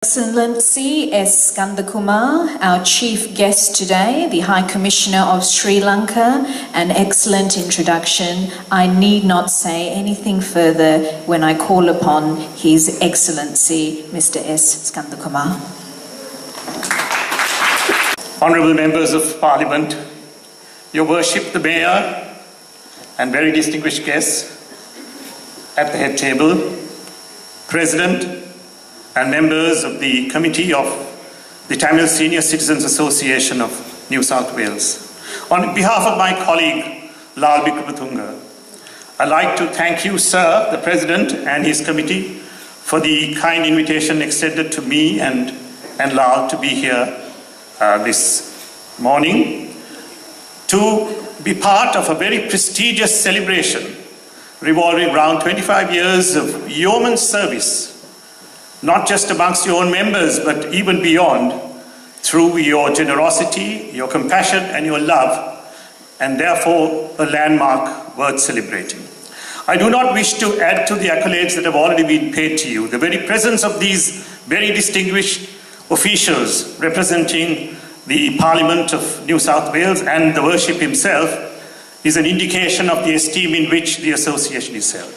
Excellency S. Skandakumar, our chief guest today, the High Commissioner of Sri Lanka, an excellent introduction. I need not say anything further when I call upon His Excellency Mr. S. Skandakumar. Honourable members of Parliament, Your Worship the Mayor and very distinguished guests at the head table, President and members of the Committee of the Tamil Senior Citizens Association of New South Wales. On behalf of my colleague, Lal Vikramatunga, I'd like to thank you, sir, the President and his committee, for the kind invitation extended to me and Lal to be here this morning to be part of a very prestigious celebration revolving around 25 years of yeoman service, not just amongst your own members, but even beyond, through your generosity, your compassion, and your love, and therefore a landmark worth celebrating. I do not wish to add to the accolades that have already been paid to you. The very presence of these very distinguished officials representing the Parliament of New South Wales and the worship himself is an indication of the esteem in which the association is held.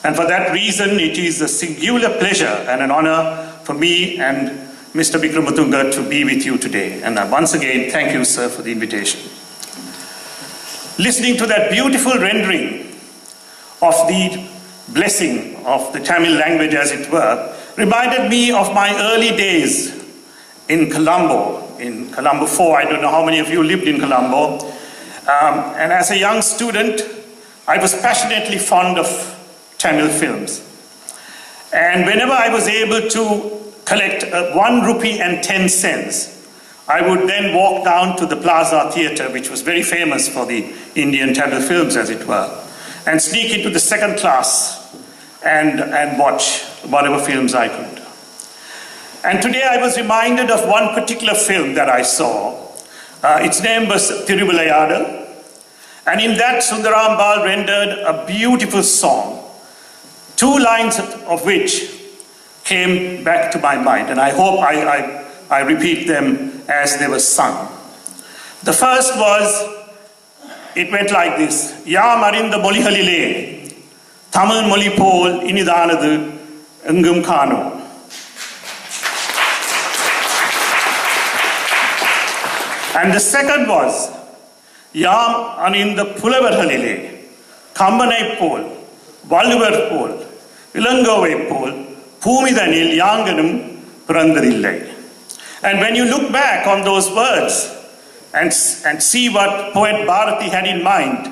And for that reason, it is a singular pleasure and an honour for me and Mr. Vikramatunga to be with you today. And once again, thank you, sir, for the invitation. Listening to that beautiful rendering of the blessing of the Tamil language, as it were, reminded me of my early days in Colombo 4. I don't know how many of you lived in Colombo. And as a young student, I was passionately fond of Tamil films. And whenever I was able to collect 1 rupee and 10 cents, I would then walk down to the Plaza Theatre, which was very famous for the Indian Tamil films, as it were, and sneak into the second class and watch whatever films I could. And today I was reminded of one particular film that I saw. Its name was Thiruvilayadal. And in that, Sundaram Bal rendered a beautiful song, 2 lines of which came back to my mind, and I hope I repeat them as they were sung. The first was, it went like this: Yaam arinda molihalile, Tamil moli pol inidanadu engum kano. And the second was, Yaam arinda pulavarhalile, Kambanai pol, Valluvar pol, Ilangove pol, Pumidhanil yanganum pirandarillai. And when you look back on those words and see what poet Bharati had in mind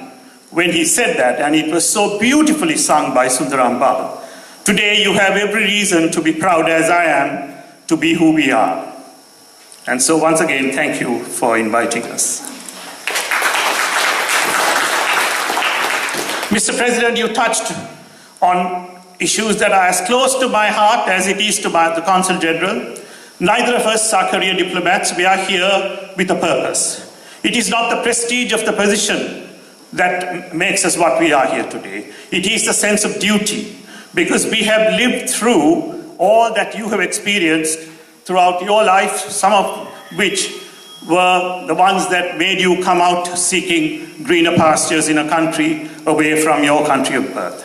when he said that, and it was so beautifully sung by Sundaram Bal, today you have every reason to be proud, as I am, to be who we are. And so once again, thank you for inviting us. Mr. President, you touched on issues that are as close to my heart as it is to the Consul General. Neither of us are career diplomats. We are here with a purpose. It is not the prestige of the position that makes us what we are here today. It is the sense of duty, because we have lived through all that you have experienced throughout your life, some of which were the ones that made you come out seeking greener pastures in a country away from your country of birth.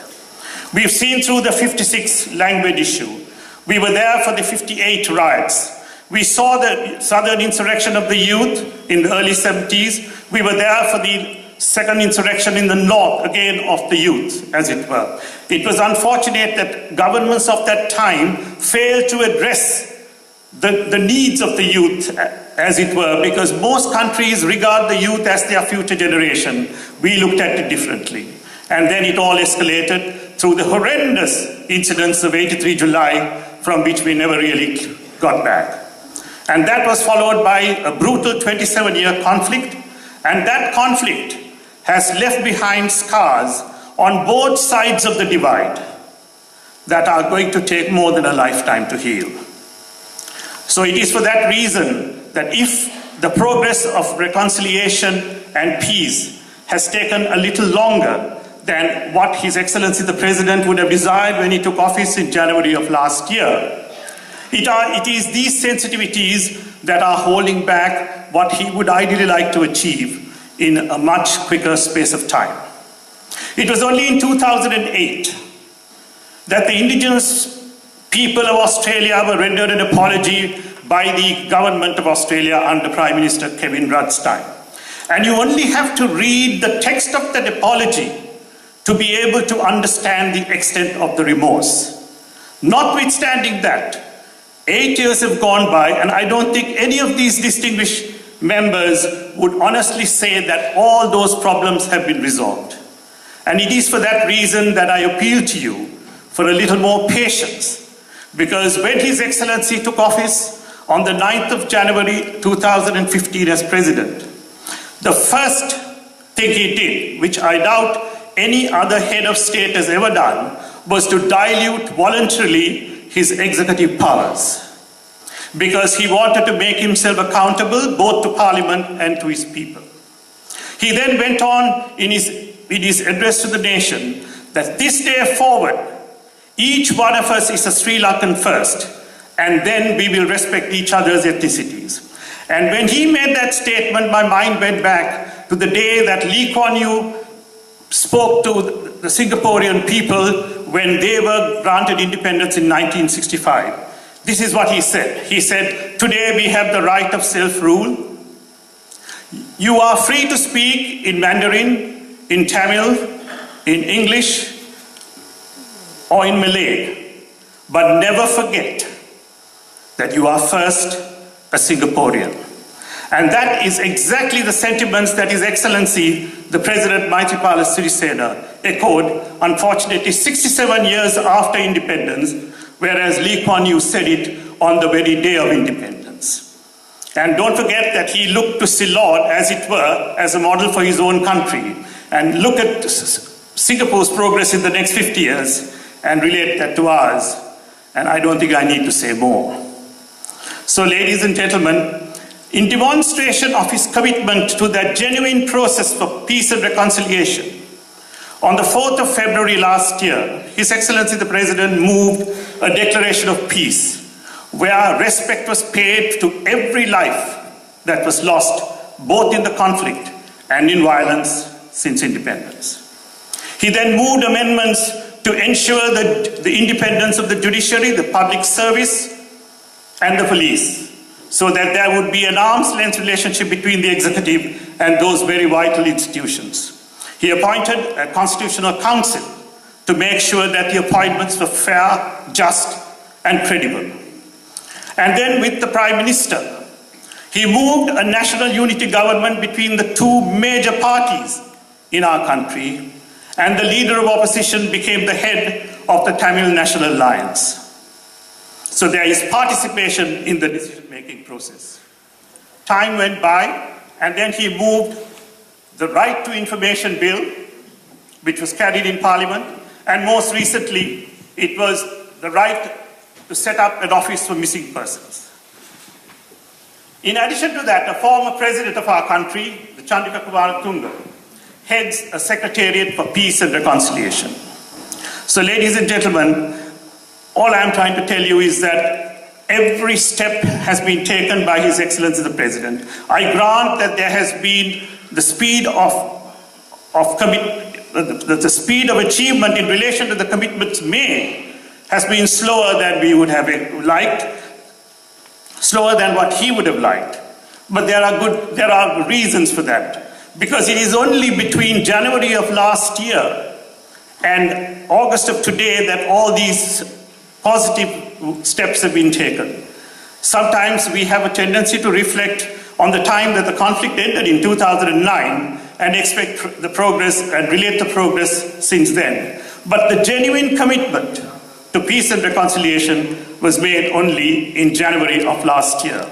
We've seen through the 56 language issue. We were there for the 58 riots. We saw the southern insurrection of the youth in the early 70s. We were there for the second insurrection in the north, again of the youth, as it were. It was unfortunate that governments of that time failed to address the needs of the youth, as it were, because most countries regard the youth as their future generation. We looked at it differently. And then it all escalated through the horrendous incidents of 83 July, from which we never really got back. And that was followed by a brutal 27-year conflict, and that conflict has left behind scars on both sides of the divide that are going to take more than a lifetime to heal. So it is for that reason that if the progress of reconciliation and peace has taken a little longer than what His Excellency the President would have desired when he took office in January of last year, It is these sensitivities that are holding back what he would ideally like to achieve in a much quicker space of time. It was only in 2008 that the indigenous people of Australia were rendered an apology by the government of Australia under Prime Minister Kevin Rudd's time. And you only have to read the text of that apology to be able to understand the extent of the remorse. Notwithstanding that, 8 years have gone by, and I don't think any of these distinguished members would honestly say that all those problems have been resolved. And it is for that reason that I appeal to you for a little more patience, because when His Excellency took office on the 9th of January 2015 as President, the first thing he did, which I doubt any other head of state has ever done, was to dilute voluntarily his executive powers, because he wanted to make himself accountable both to Parliament and to his people. He then went on in his address to the nation that this day forward, each one of us is a Sri Lankan first, and then we will respect each other's ethnicities. And when he made that statement, my mind went back to the day that Lee Kuan Yew spoke to the Singaporean people when they were granted independence in 1965. This is what he said. He said, "Today we have the right of self-rule. You are free to speak in Mandarin, in Tamil, in English, or in Malay, but never forget that you are first a Singaporean." And that is exactly the sentiments that His Excellency, the President Maithripala Sirisena, echoed, unfortunately, 67 years after independence, whereas Lee Kuan Yew said it on the very day of independence. And don't forget that he looked to Ceylon, as it were, as a model for his own country, and look at Singapore's progress in the next 50 years and relate that to ours. And I don't think I need to say more. So, ladies and gentlemen, in demonstration of his commitment to that genuine process for peace and reconciliation, on the 4th of February last year, His Excellency the President moved a declaration of peace, where respect was paid to every life that was lost, both in the conflict and in violence since independence. He then moved amendments to ensure the independence of the judiciary, the public service, and the police, so that there would be an arm's length relationship between the executive and those very vital institutions. He appointed a constitutional council to make sure that the appointments were fair, just, and credible. And then with the Prime Minister, he moved a national unity government between the two major parties in our country, and the leader of opposition became the head of the Tamil National Alliance. So there is participation in the decision-making process. Time went by, and then he moved the Right to Information Bill, which was carried in Parliament, and most recently, it was the right to set up an office for missing persons. In addition to that, a former president of our country, the Chandrika Kumaratunga, heads a secretariat for peace and reconciliation. So, ladies and gentlemen, all I'm trying to tell you is that every step has been taken by His Excellency the President. I grant that there has been the speed the speed of achievement in relation to the commitments made has been slower than we would have liked, slower than what he would have liked. But there are reasons for that. Because it is only between January of last year and August of today that all these positive steps have been taken. Sometimes we have a tendency to reflect on the time that the conflict ended in 2009 and expect the progress and relate the progress since then. But the genuine commitment to peace and reconciliation was made only in January of last year.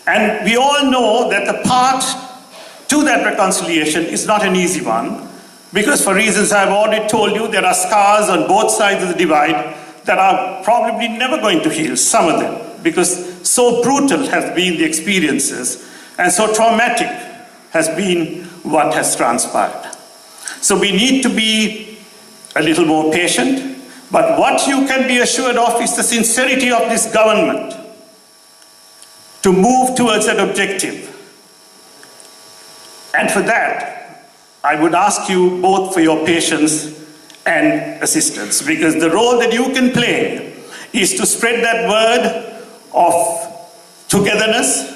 And we all know that the path to that reconciliation is not an easy one, because for reasons I've already told you, there are scars on both sides of the divide that are probably never going to heal, some of them, because so brutal have been the experiences and so traumatic has been what has transpired. So we need to be a little more patient, But what you can be assured of is the sincerity of this government to move towards that objective. And for that, I would ask you both for your patience and assistance, because the role that you can play is to spread that word of togetherness,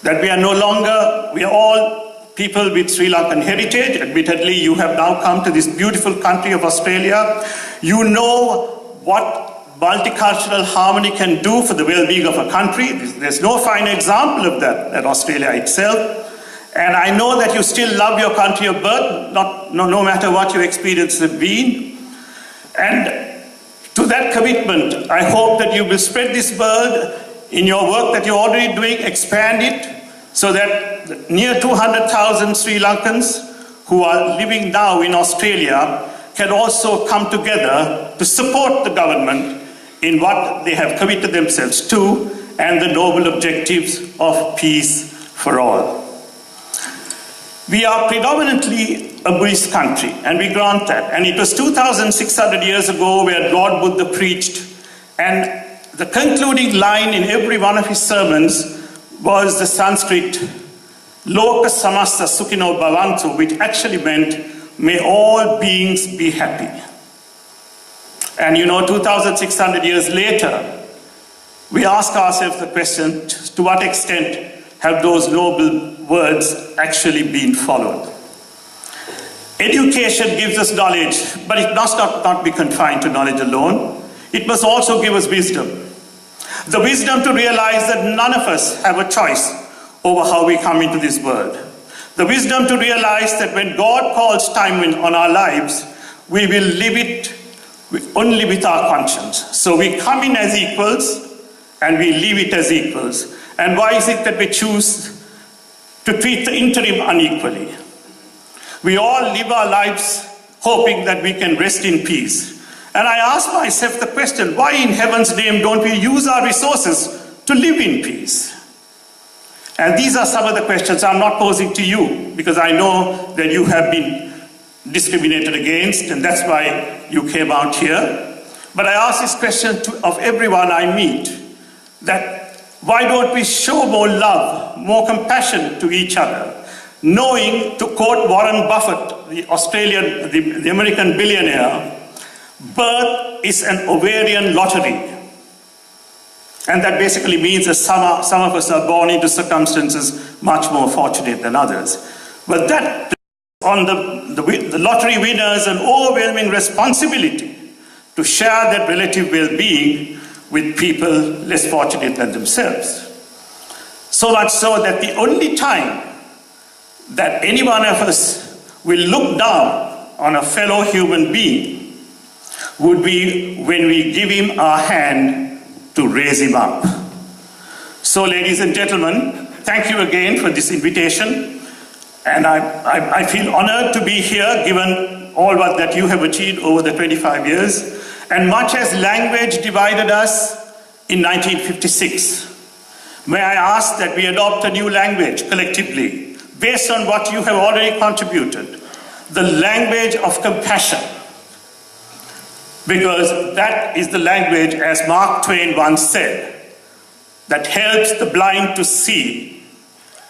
that we are no longer, we are all people with Sri Lankan heritage. Admittedly, you have now come to this beautiful country of Australia. You know what multicultural harmony can do for the well-being of a country. There's no fine example of that than Australia itself. And I know that you still love your country of birth, no matter what your experiences have been. And to that commitment, I hope that you will spread this word in your work that you're already doing, expand it, so that near 200,000 Sri Lankans who are living now in Australia can also come together to support the government in what they have committed themselves to and the noble objectives of peace for all. We are predominantly a Buddhist country, and we grant that. And it was 2,600 years ago where Lord Buddha preached, and the concluding line in every one of his sermons was the Sanskrit Loka Samasta Sukhino Bhavantu, which actually meant, may all beings be happy. And 2,600 years later, we ask ourselves the question, to what extent have those noble words actually been followed? Education gives us knowledge, but it must not be confined to knowledge alone. It must also give us wisdom. The wisdom to realize that none of us have a choice over how we come into this world. The wisdom to realize that when God calls time on our lives, we will live it only with our conscience. So we come in as equals and we leave it as equals. And why is it that we choose to treat the interim unequally? We all live our lives hoping that we can rest in peace. And I ask myself the question, why in heaven's name don't we use our resources to live in peace? And these are some of the questions I'm not posing to you, because I know that you have been discriminated against, and that's why you came out here. But I ask this question of everyone I meet, that why don't we show more love, more compassion to each other, knowing, to quote Warren Buffett, the American billionaire, birth is an ovarian lottery. And that basically means that some of us are born into circumstances much more fortunate than others. But that on the lottery winners an overwhelming responsibility to share that relative well-being with people less fortunate than themselves. So much so that the only time that any one of us will look down on a fellow human being would be when we give him our hand to raise him up. So, ladies and gentlemen, thank you again for this invitation. And I feel honored to be here, given all that you have achieved over the 25 years. And much as language divided us in 1956, may I ask that we adopt a new language collectively, based on what you have already contributed, the language of compassion. Because that is the language, as Mark Twain once said, that helps the blind to see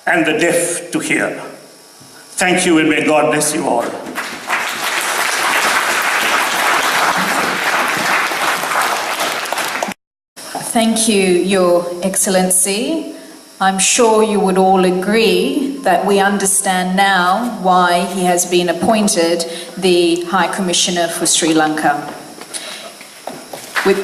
and the deaf to hear. Thank you, and may God bless you all. Thank you, Your Excellency. I'm sure you would all agree that we understand now why he has been appointed the High Commissioner for Sri Lanka. With